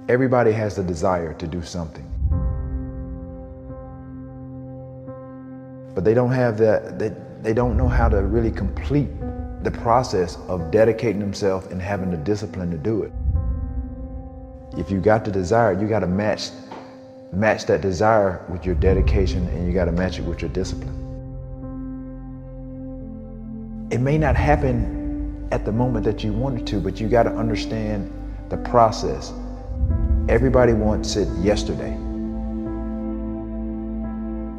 Everybody has the desire to do something. But they don't have that, they don't know how to really complete the process of dedicating themselves and having the discipline to do it. If you got the desire, you got to match that desire with your dedication, and you got to match it with your discipline. It may not happen at the moment that you want it to, but you got to understand the process. Everybody wants it yesterday.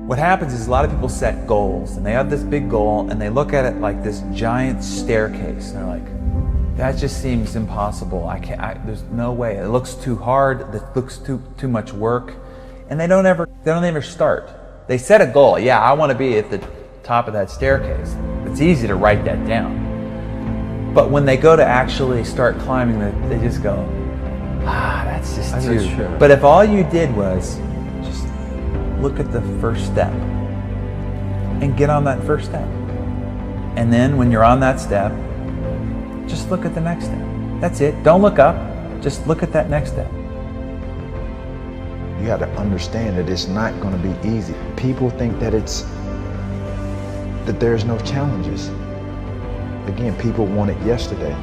What happens is a lot of people set goals, and they have this big goal, and they look at it like this giant staircase, and they're like, that just seems impossible. There's no way. It looks too hard. It looks too much work, and they don't ever start. They set a goal. Yeah, I want to be at the top of that staircase. It's easy to write that down, but when they go to actually start climbing it, they just go, that's just too. True. But if all you did was just look at the first step and get on that first step, and then when you're on that step, just look at the next step. That's it. Don't look up. Just look at that next step. You got to understand that it's not going to be easy. People think that there's no challenges. Again, people want it yesterday.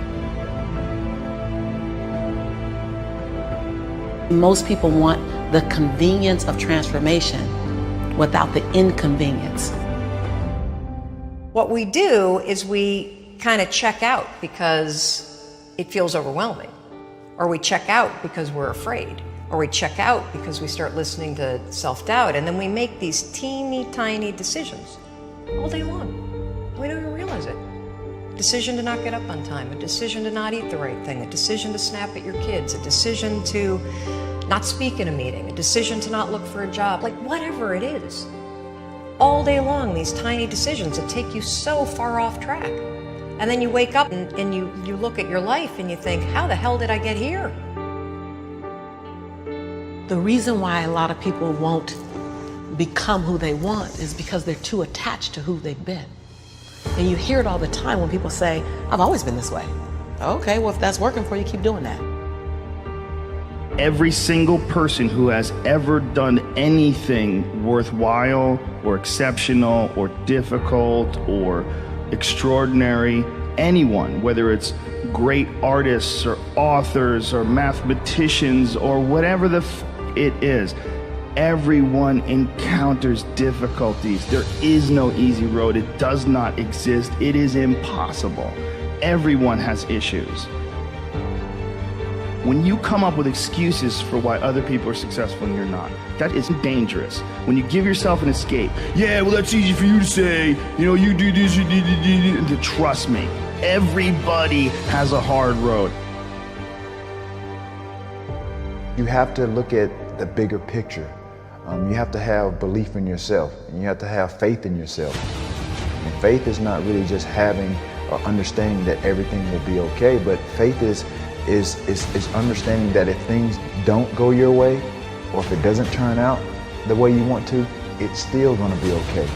Most people want the convenience of transformation without the inconvenience. What we do is we kind of check out because it feels overwhelming, or we check out because we're afraid, or we check out because we start listening to self-doubt, and then we make these teeny tiny decisions all day long. We don't even realize it. A decision to not get up on time, a decision to not eat the right thing, a decision to snap at your kids, a decision to not speak in a meeting, a decision to not look for a job, like whatever it is. All day long, these tiny decisions that take you so far off track. And then you wake up and you look at your life and you think, how the hell did I get here? The reason why a lot of people won't become who they want is because they're too attached to who they've been. And you hear it all the time when people say, I've always been this way. Okay, well, if that's working for you, keep doing that. Every single person who has ever done anything worthwhile or exceptional or difficult or extraordinary, anyone, whether it's great artists or authors or mathematicians or whatever it is, everyone encounters difficulties. There is no easy road. It does not exist. It is impossible. Everyone has issues. When you come up with excuses for why other people are successful and you're not, that is dangerous. When you give yourself an escape, yeah, well, that's easy for you to say, you know, you do this, you do. Trust me, everybody has a hard road. You have to look at the bigger picture. You have to have belief in yourself, and you have to have faith in yourself. And faith is not really just having or understanding that everything will be okay, but faith is understanding that if things don't go your way, or if it doesn't turn out the way you want to, it's still going to be okay.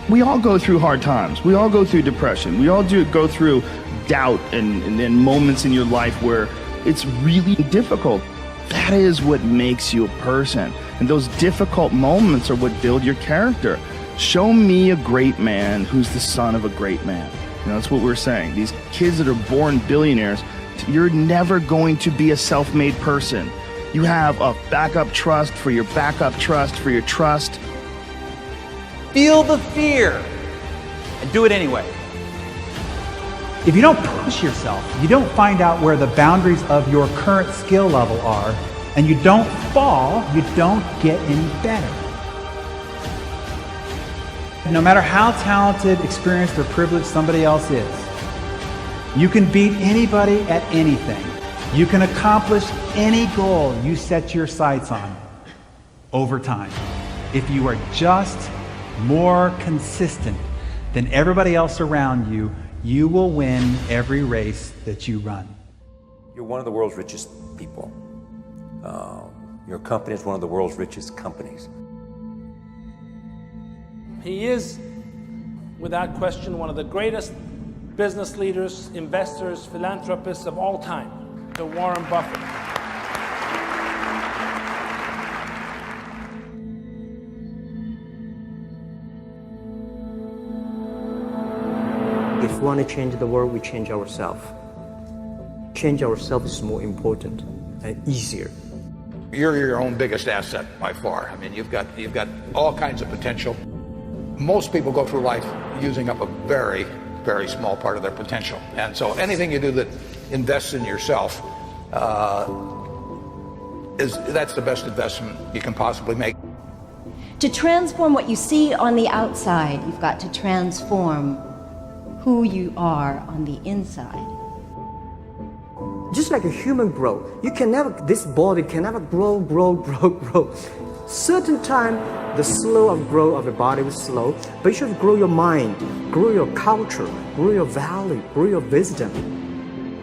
We all go through hard times. We all go through depression. We all go through doubt and moments in your life where it's really difficult. That is what makes you a person. And those difficult moments are what build your character. Show me a great man who's the son of a great man. You know, that's what we're saying. These kids that are born billionaires, you're never going to be a self-made person. You have a backup trust for your backup trust for your trust. Feel the fear and do it anyway. If you don't push yourself, you don't find out where the boundaries of your current skill level are, and you don't fall, you don't get any better. No matter how talented, experienced, or privileged somebody else is, you can beat anybody at anything. You can accomplish any goal you set your sights on over time. If you are just more consistent than everybody else around you, you will win every race that you run. You're one of the world's richest people. Your company is one of the world's richest companies. He is, without question, one of the greatest business leaders, investors, philanthropists of all time, the Warren Buffett. we want to change the world, we change ourselves. Change ourselves is more important and easier. You're your own biggest asset by far. I mean, you've got all kinds of potential. Most people go through life using up a very, very small part of their potential. And so anything you do that invests in yourself, that's the best investment you can possibly make. To transform what you see on the outside, you've got to transform who you are on the inside. Just like a human growth, this body can never grow. Certain time, the slow of growth of the body is slow, but you should grow your mind, grow your culture, grow your value, grow your wisdom.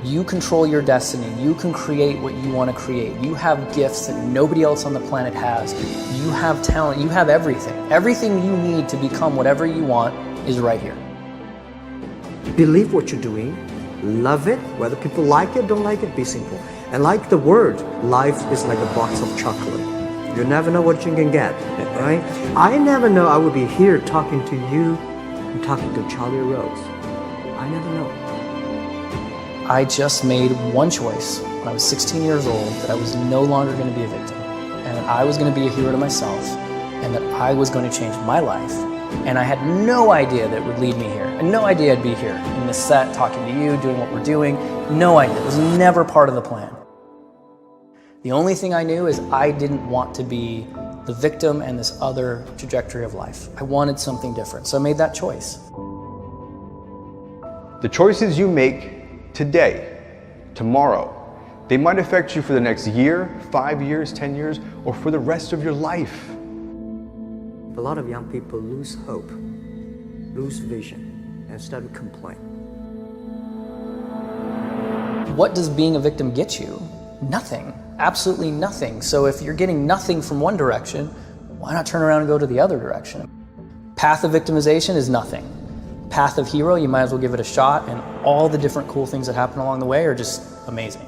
You control your destiny. You can create what you want to create. You have gifts that nobody else on the planet has. You have talent. You have everything. Everything you need to become whatever you want is right here. Believe what you're doing. Love it. Whether people like it, don't like it, be simple. And like the word, life is like a box of chocolate. You never know what you can get, right? I never know I would be here talking to you and talking to Charlie Rose. I never know. I just made one choice when I was 16 years old that I was no longer going to be a victim, and that I was going to be a hero to myself, and that I was going to change my life. And I had no idea that it would lead me here. I had no idea I'd be here in this set, talking to you, doing what we're doing. No idea. It was never part of the plan. The only thing I knew is I didn't want to be the victim and this other trajectory of life. I wanted something different, so I made that choice. The choices you make today, tomorrow, they might affect you for the next year, 5 years, 10 years, or for the rest of your life. A lot of young people lose hope, lose vision, and start to complain. What does being a victim get you? Nothing. Absolutely nothing. So if you're getting nothing from one direction, why not turn around and go to the other direction? Path of victimization is nothing. Path of hero, you might as well give it a shot, and all the different cool things that happen along the way are just amazing.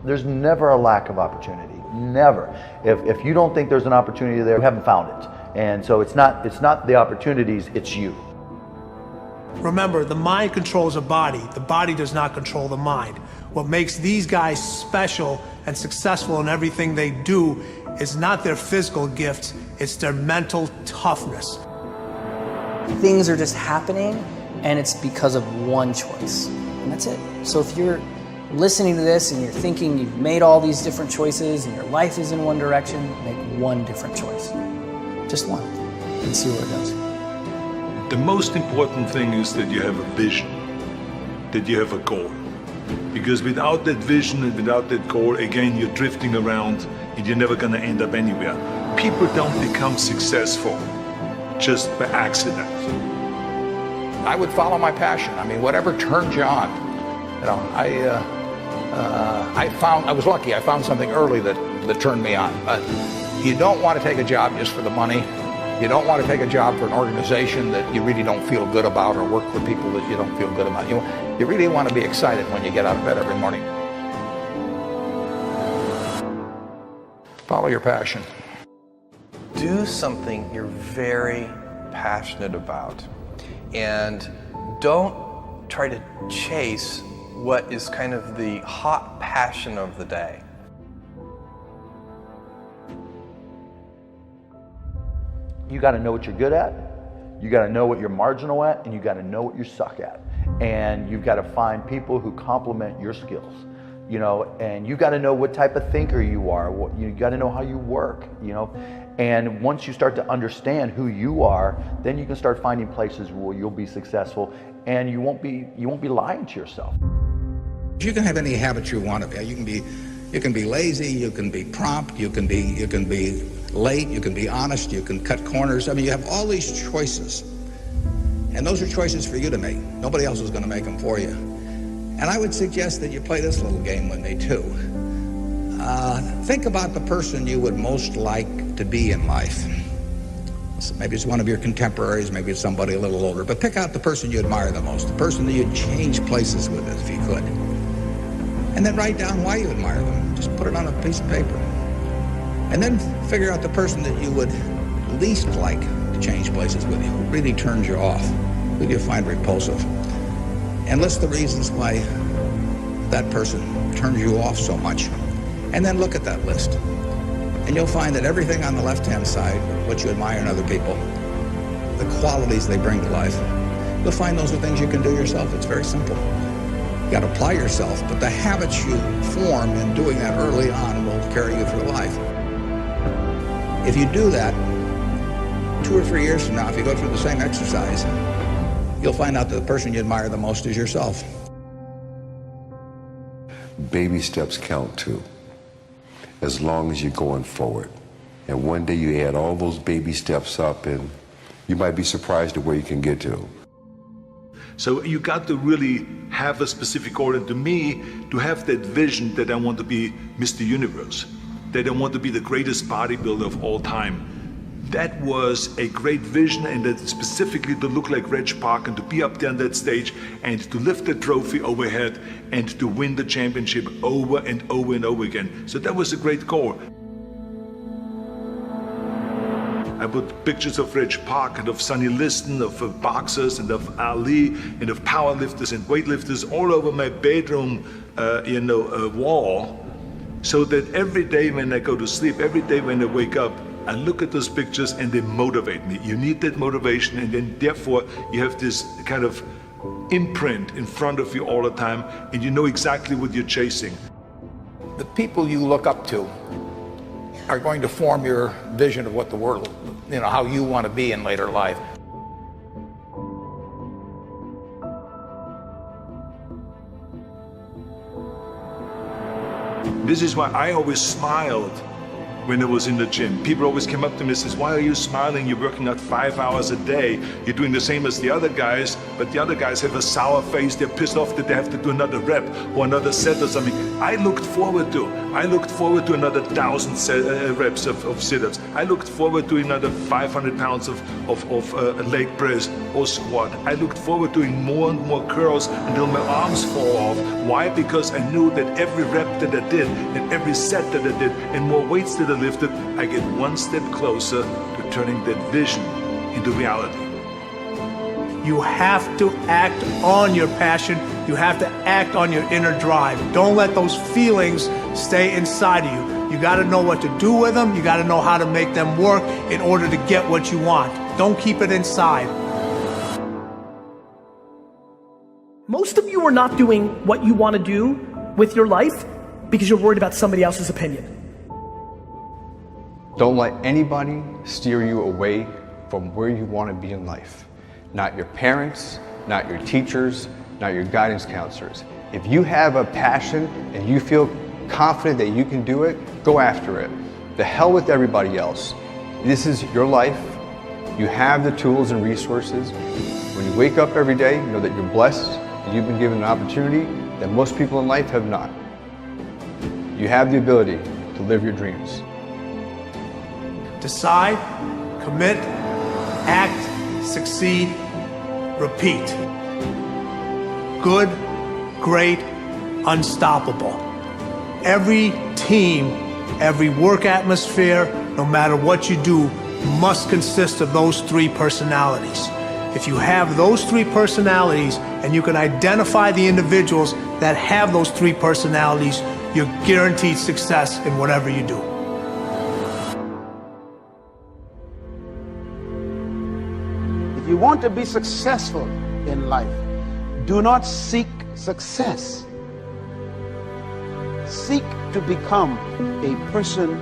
There's never a lack of opportunity, never. If you don't think there's an opportunity there, you haven't found it. And so it's not the opportunities, it's you. Remember, the mind controls the body does not control the mind. What makes these guys special and successful in everything they do is not their physical gifts, it's their mental toughness. Things are just happening, and it's because of one choice, and that's it. So if you're listening to this and you're thinking you've made all these different choices and your life is in one direction, make one different choice. Just one, and see where it goes. The most important thing is that you have a vision, that you have a goal. Because without that vision and without that goal, again, you're drifting around and you're never gonna end up anywhere. People don't become successful just by accident. I would follow my passion. I mean, whatever turns you on. You know, I was lucky. I found something early that turned me on. You don't want to take a job just for the money. You don't want to take a job for an organization that you really don't feel good about, or work for people that you don't feel good about. You really want to be excited when you get out of bed every morning. Follow your passion. Do something you're very passionate about, and don't try to chase what is kind of the hot passion of the day. You got to know what you're good at, you got to know what you're marginal at, and you got to know what you suck at. And you've got to find people who complement your skills. You know, and you got to know what type of thinker you are. You got to know how you work, you know. And once you start to understand who you are, then you can start finding places where you'll be successful, and you won't be lying to yourself. You can have any habit you want to be. You can be lazy, you can be prompt, you can be late, you can be honest, you can cut corners. I mean, you have all these choices. And those are choices for you to make. Nobody else is going to make them for you. And I would suggest that you play this little game with me too. Think about the person you would most like to be in life. Maybe it's one of your contemporaries, maybe it's somebody a little older, but pick out the person you admire the most, the person that you'd change places with if you could. And then write down why you admire them. Just put it on a piece of paper. And then figure out the person that you would least like to change places with you, who really turns you off, who do you find repulsive. and list the reasons why that person turns you off so much. And then look at that list. And you'll find that everything on the left-hand side, what you admire in other people, the qualities they bring to life, you'll find those are things you can do yourself. It's very simple. You got to apply yourself, but the habits you form in doing that early on will carry you through life. If you do that, 2 or 3 years from now, if you go through the same exercise, you'll find out that the person you admire the most is yourself. Baby steps count too, as long as you're going forward. And one day you add all those baby steps up and you might be surprised at where you can get to. So you got to really have a specific goal. And to me, to have that vision that I want to be Mr. Universe, that I want to be the greatest bodybuilder of all time, that was a great vision, and that specifically to look like Reg Park and to be up there on that stage and to lift the trophy overhead and to win the championship over and over and over again. So that was a great goal. I put pictures of Reg Park and of Sonny Liston, of boxers and of Ali and of powerlifters and weightlifters all over my bedroom wall, so that every day when I go to sleep, every day when I wake up, I look at those pictures and they motivate me. You need that motivation, and then therefore you have this kind of imprint in front of you all the time, and you know exactly what you're chasing. The people you look up to are going to form your vision of what the world, how you want to be in later life. This is why I always smiled when I was in the gym. People always came up to me and says, "Why are you smiling? You're working out 5 hours a day. You're doing the same as the other guys, but the other guys have a sour face. They're pissed off that they have to do another rep or another set or something." I looked forward to another 1,000 reps of sit-ups. I looked forward to another 500 pounds of leg press or squat. I looked forward to doing more and more curls until my arms fall off. Why? Because I knew that every rep that I did and every set that I did and more weights that I lifted, I get one step closer to turning that vision into reality. You have to act on your passion. You have to act on your inner drive. Don't let those feelings stay inside of you. You got to know what to do with them. You got to know how to make them work in order to get what you want. Don't keep it inside. Most of you are not doing what you want to do with your life because you're worried about somebody else's opinion. Don't let anybody steer you away from where you want to be in life. Not your parents, not your teachers, not your guidance counselors. If you have a passion and you feel confident that you can do it, go after it. The hell with everybody else. This is your life. You have the tools and resources. When you wake up every day, know that you're blessed and you've been given an opportunity that most people in life have not. You have the ability to live your dreams. Decide, commit, act, succeed, repeat. Good, great, unstoppable. Every team, every work atmosphere, no matter what you do, must consist of those 3 personalities. If you have those 3 personalities and you can identify the individuals that have those 3 personalities, you're guaranteed success in whatever you do. If you want to be successful in life, do not seek success. Seek to become a person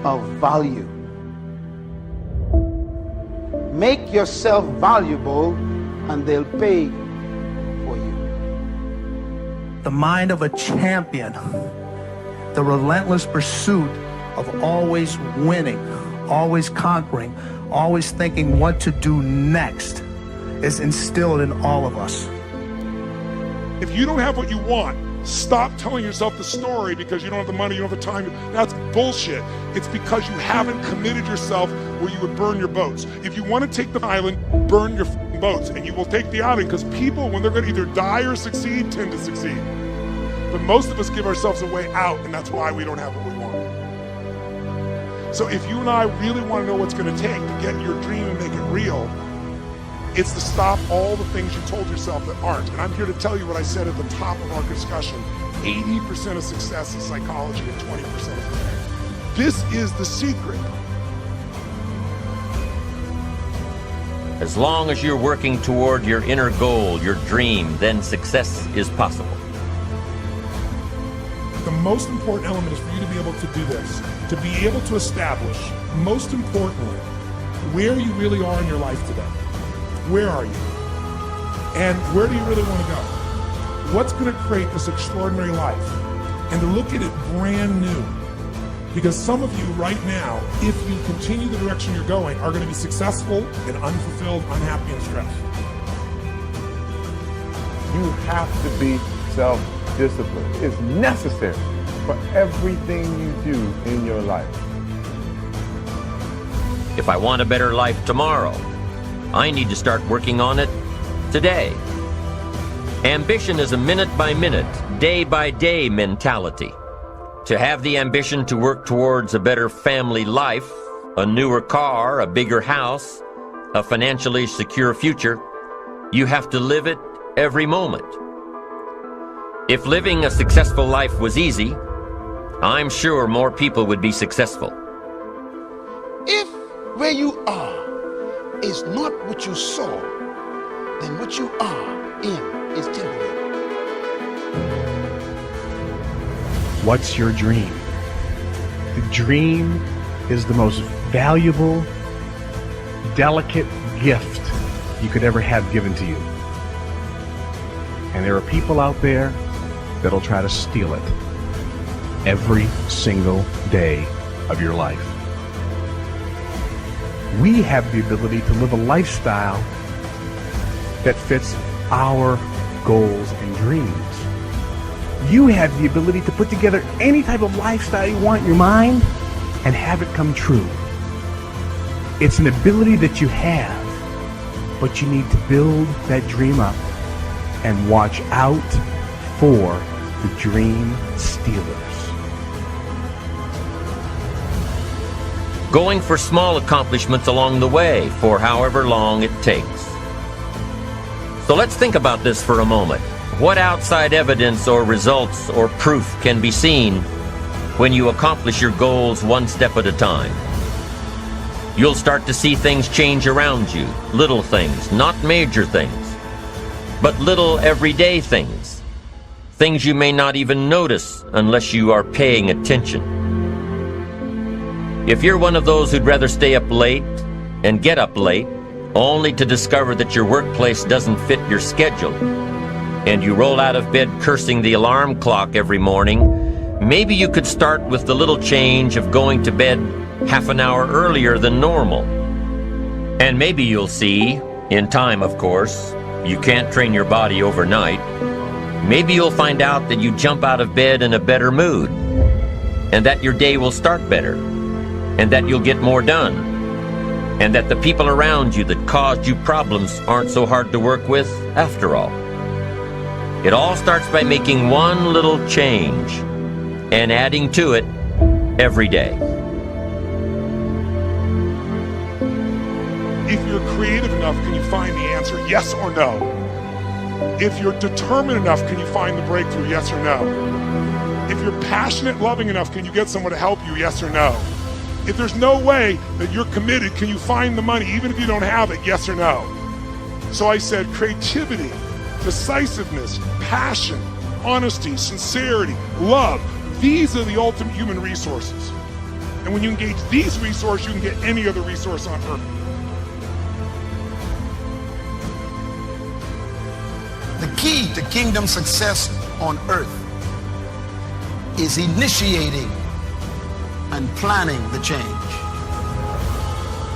of value. Make yourself valuable and they'll pay for you. The mind of a champion, the relentless pursuit of always winning, always conquering, always thinking what to do next is instilled in all of us. If you don't have what you want, stop telling yourself the story because you don't have the money, you don't have the time. That's bullshit. It's because you haven't committed yourself where you would burn your boats. If you want to take the island, burn your boats, and you will take the island, because people, when they're going to either die or succeed, tend to succeed. But most of us give ourselves a way out, and that's why we don't have what we want. So if you and I really want to know what's going to take to get your dream and make it real, It's to stop all the things you told yourself that aren't. And I'm here to tell you what I said at the top of our discussion. 80% of success is psychology and 20% is brain. This is the secret. As long as you're working toward your inner goal, your dream, then success is possible. The most important element is for you to be able to do this, to be able to establish, most importantly, where you really are in your life today. Where are you? And where do you really want to go? What's going to create this extraordinary life? And to look at it brand new. Because some of you right now, if you continue the direction you're going, are going to be successful and unfulfilled, unhappy, and stressed. You have to be self-disciplined. It's necessary for everything you do in your life. If I want a better life tomorrow, I need to start working on it today. Ambition is a minute-by-minute, day-by-day mentality. To have the ambition to work towards a better family life, a newer car, a bigger house, a financially secure future, you have to live it every moment. If living a successful life was easy, I'm sure more people would be successful. If where you are is not what you saw, then what you are in is temporary. What's your dream? The dream is the most valuable, delicate gift you could ever have given to you. And there are people out there that'll try to steal it every single day of your life. We have the ability to live a lifestyle that fits our goals and dreams. You have the ability to put together any type of lifestyle you want in your mind and have it come true. It's an ability that you have, but you need to build that dream up and watch out for the dream stealers. Going for small accomplishments along the way for however long it takes. So let's think about this for a moment. What outside evidence or results or proof can be seen when you accomplish your goals one step at a time? You'll start to see things change around you, little things, not major things, but little everyday things, things you may not even notice unless you are paying attention. If you're one of those who'd rather stay up late and get up late, only to discover that your workplace doesn't fit your schedule, and you roll out of bed cursing the alarm clock every morning, maybe you could start with the little change of going to bed half an hour earlier than normal. And maybe you'll see, in time of course, you can't train your body overnight, maybe you'll find out that you jump out of bed in a better mood, and that your day will start better, and that you'll get more done, and that the people around you that caused you problems aren't so hard to work with after all. It all starts by making one little change and adding to it every day. If you're creative enough, can you find the answer, yes or no? If you're determined enough, can you find the breakthrough, yes or no? If you're passionate, loving enough, can you get someone to help you, yes or no? If there's no way that you're committed, can you find the money, even if you don't have it, yes or no? So I said creativity, decisiveness, passion, honesty, sincerity, love. These are the ultimate human resources. And when you engage these resources, you can get any other resource on earth. The key to kingdom success on earth is initiating and planning the change.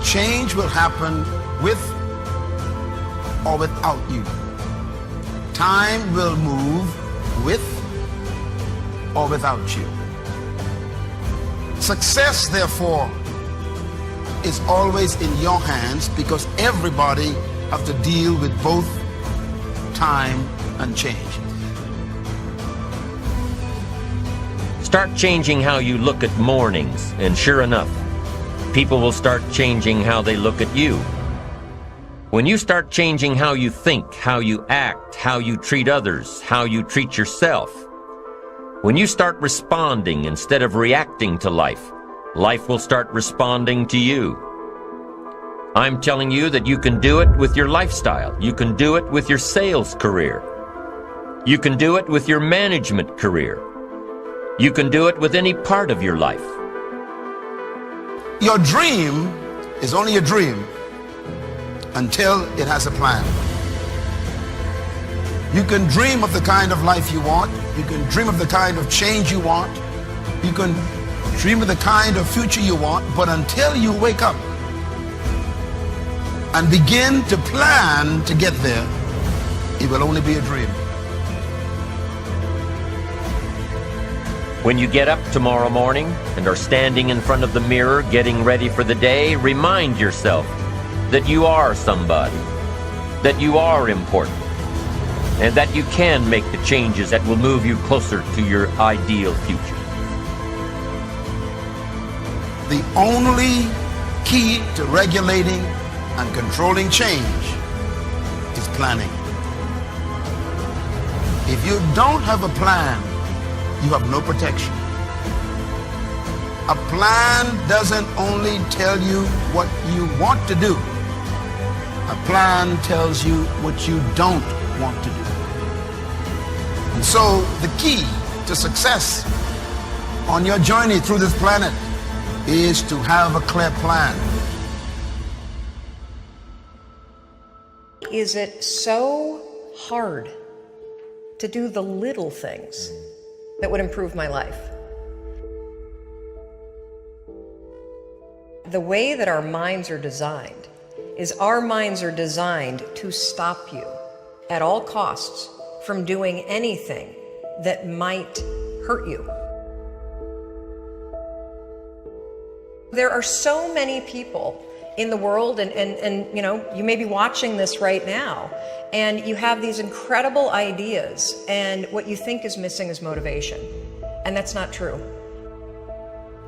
Change will happen with or without you. Time will move with or without you. Success, therefore, is always in your hands because everybody has to deal with both time and change. Start changing how you look at mornings, and sure enough, people will start changing how they look at you. When you start changing how you think, how you act, how you treat others, how you treat yourself, when you start responding instead of reacting to life, life will start responding to you. I'm telling you that you can do it with your lifestyle. You can do it with your sales career. You can do it with your management career. You can do it with any part of your life. Your dream is only a dream until it has a plan. You can dream of the kind of life you want. You can dream of the kind of change you want. You can dream of the kind of future you want, but until you wake up and begin to plan to get there, it will only be a dream. When you get up tomorrow morning and are standing in front of the mirror getting ready for the day, remind yourself that you are somebody, that you are important, and that you can make the changes that will move you closer to your ideal future. The only key to regulating and controlling change is planning. If you don't have a plan, you have no protection. A plan doesn't only tell you what you want to do. A plan tells you what you don't want to do. And so the key to success on your journey through this planet is to have a clear plan. Is it so hard to do the little things that would improve my life? The way that our minds are designed is our minds are designed to stop you at all costs from doing anything that might hurt you. There are so many people in the world, and you know, you may be watching this right now, and you have these incredible ideas, and what you think is missing is motivation. And that's not true.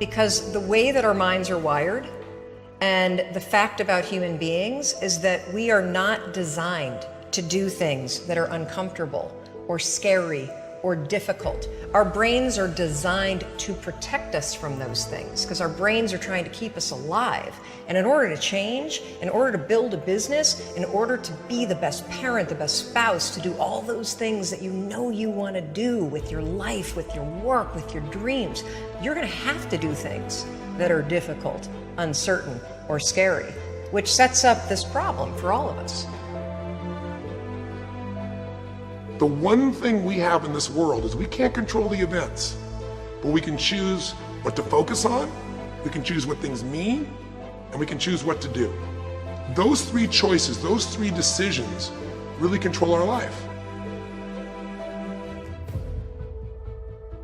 Because the way that our minds are wired, and the fact about human beings, is that we are not designed to do things that are uncomfortable or scary or difficult. Our brains are designed to protect us from those things because our brains are trying to keep us alive. And in order to change, in order to build a business, in order to be the best parent, the best spouse, to do all those things that you know you want to do with your life, with your work, with your dreams, you're going to have to do things that are difficult, uncertain, or scary, which sets up this problem for all of us. The one thing we have in this world is we can't control the events, but we can choose what to focus on, we can choose what things mean, and we can choose what to do. Those three choices, those three decisions really control our life.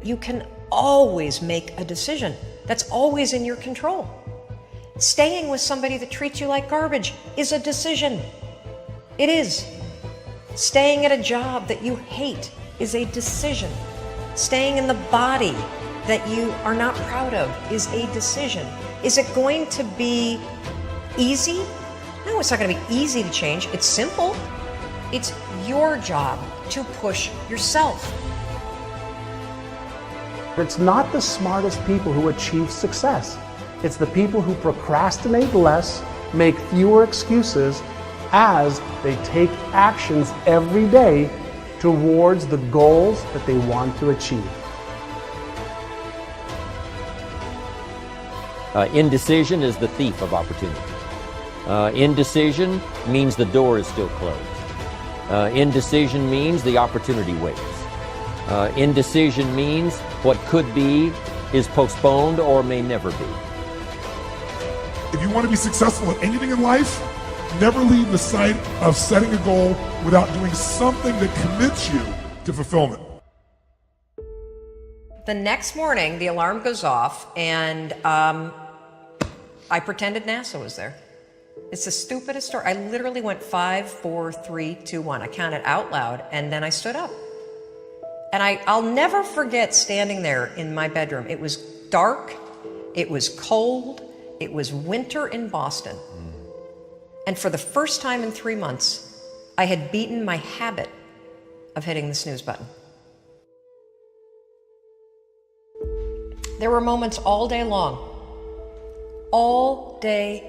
You can always make a decision. That's always in your control. Staying with somebody that treats you like garbage is a decision. It is. Staying at a job that you hate is a decision. Staying in the body that you are not proud of is a decision. Is it going to be easy? No, it's not going to be easy to change. It's simple. It's your job to push yourself. It's not the smartest people who achieve success. It's the people who procrastinate less, make fewer excuses, as they take actions every day towards the goals that they want to achieve. Indecision is the thief of opportunity. Indecision means the door is still closed. Indecision means the opportunity waits. Indecision means what could be is postponed or may never be. If you want to be successful at anything in life, never leave the sight of setting a goal without doing something that commits you to fulfillment. The next morning, the alarm goes off, and I pretended NASA was there. It's the stupidest story. I literally went 5, 4, 3, 2, 1. I counted out loud, and then I stood up. And I'll never forget standing there in my bedroom. It was dark, it was cold, it was winter in Boston. And for the first time in 3 months, I had beaten my habit of hitting the snooze button. There were moments all day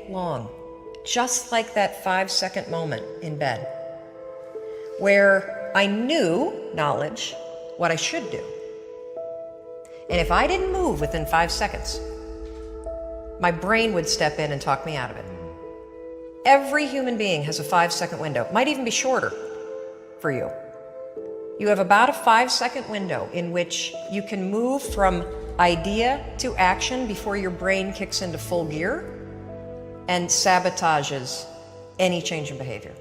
long, just like that 5-second moment in bed, where I knew knowledge what I should do. And if I didn't move within 5 seconds, my brain would step in and talk me out of it. Every human being has a 5-second window, might even be shorter for you. You have about a 5-second window in which you can move from idea to action before your brain kicks into full gear and sabotages any change in behavior.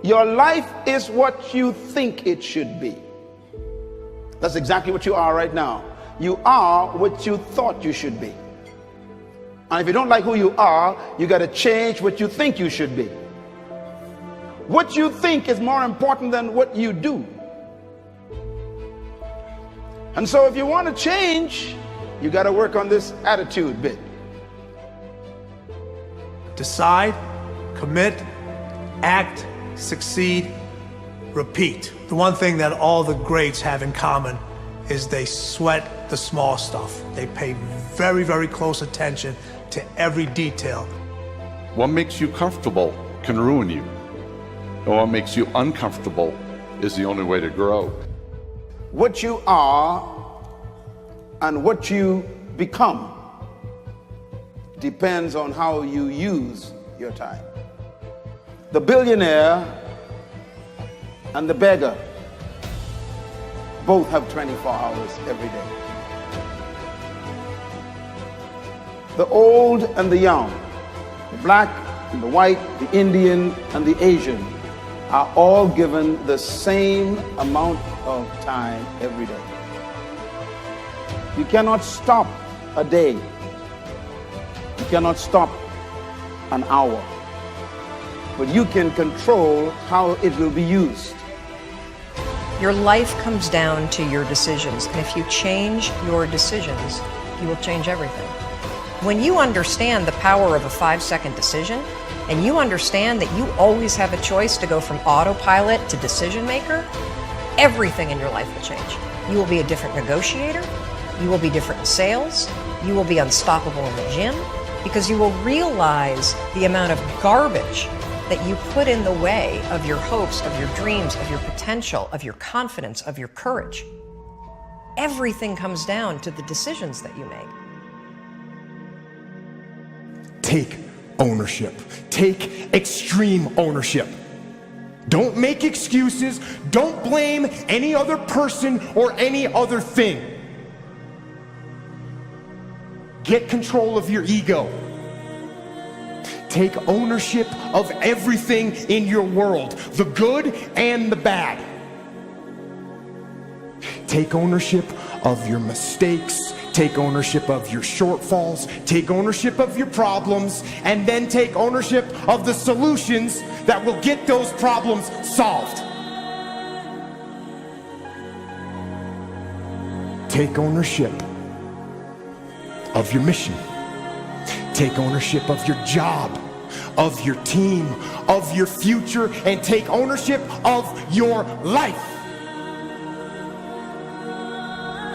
Your life is what you think it should be. That's exactly what you are right now. You are what you thought you should be. And if you don't like who you are, you got to change what you think you should be. What you think is more important than what you do. And so if you want to change, you got to work on this attitude bit. Decide, commit, act, succeed, repeat. The one thing that all the greats have in common is they sweat the small stuff. They pay very, very close attention to every detail. What makes you comfortable can ruin you. And what makes you uncomfortable is the only way to grow. What you are and what you become depends on how you use your time. The billionaire and the beggar both have 24 hours every day. The old and the young, the black and the white, the Indian and the Asian are all given the same amount of time every day. You cannot stop a day. You cannot stop an hour. But you can control how it will be used. Your life comes down to your decisions, and if you change your decisions, you will change everything. When you understand the power of a 5-second decision, and you understand that you always have a choice to go from autopilot to decision maker, everything in your life will change. You will be a different negotiator, you will be different in sales, you will be unstoppable in the gym, because you will realize the amount of garbage that you put in the way of your hopes, of your dreams, of your potential, of your confidence, of your courage. Everything comes down to the decisions that you make. Take ownership. Take extreme ownership. Don't make excuses. Don't blame any other person or any other thing. Get control of your ego. Take ownership of everything in your world, the good and the bad. Take ownership of your mistakes. Take ownership of your shortfalls. Take ownership of your problems. And then take ownership of the solutions that will get those problems solved. Take ownership of your mission. Take ownership of your job, of your team, of your future, and take ownership of your life.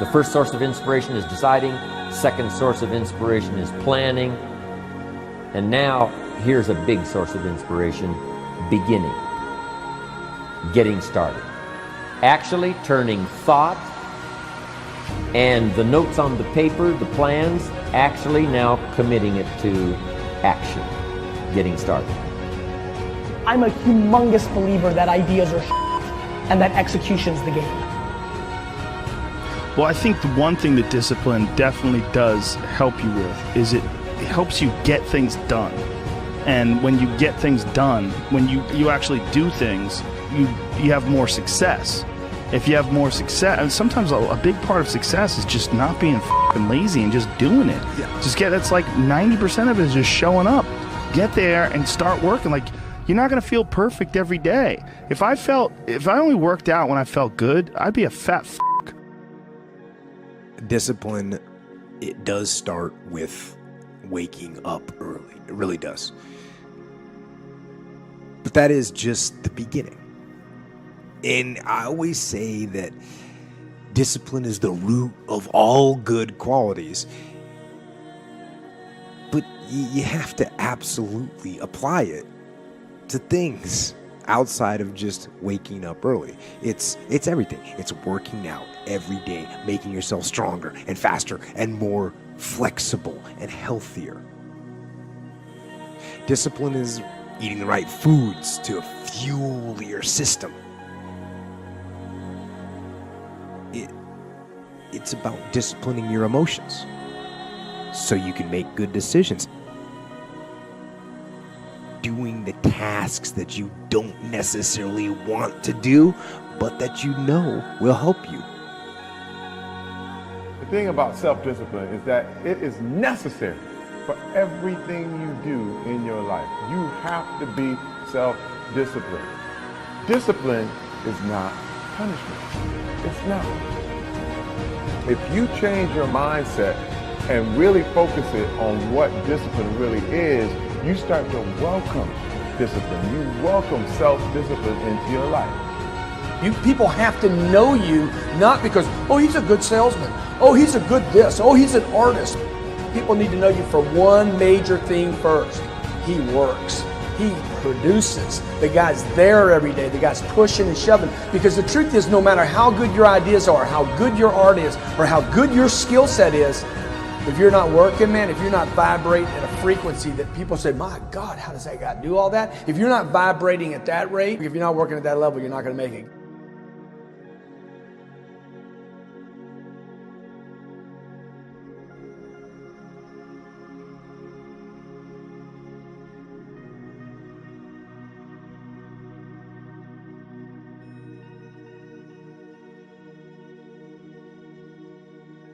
The first source of inspiration is deciding. Second source of inspiration is planning. And now, here's a big source of inspiration, beginning. Getting started. Actually turning thought and the notes on the paper, the plans, actually now committing it to action. Getting started. I'm a humongous believer that ideas are and that execution's the game. Well, I think the one thing that discipline definitely does help you with is it helps you get things done. And when you get things done, when you actually do things, you have more success. If you have more success, and sometimes a big part of success is just not being f***ing lazy and just doing it. Yeah. That's like 90% of it is just showing up. Get there and start working. Like, you're not gonna feel perfect every day. If I only worked out when I felt good, I'd be a fat f***. Discipline, it does start with waking up early. It really does. But that is just the beginning. And I always say that discipline is the root of all good qualities. But you have to absolutely apply it to things outside of just waking up early. It's everything. It's working out every day, making yourself stronger and faster and more flexible and healthier. Discipline is eating the right foods to fuel your system. It's about disciplining your emotions so you can make good decisions. Doing the tasks that you don't necessarily want to do, but that you know will help you. The thing about self-discipline is that it is necessary for everything you do in your life. You have to be self-disciplined. Discipline is not punishment. It's not. If you change your mindset and really focus it on what discipline really is, you start to welcome discipline. You welcome self-discipline into your life. You people have to know you, not because, oh, he's a good salesman. Oh, he's a good this. Oh, he's an artist. People need to know you for one major thing first. He works. He produces. The guy's there every day. The guy's pushing and shoving. Because the truth is, no matter how good your ideas are, how good your art is, or how good your skill set is, if you're not working, man, if you're not vibrating at a frequency that people say, my God, how does that guy do all that? If you're not vibrating at that rate, if you're not working at that level, you're not going to make it.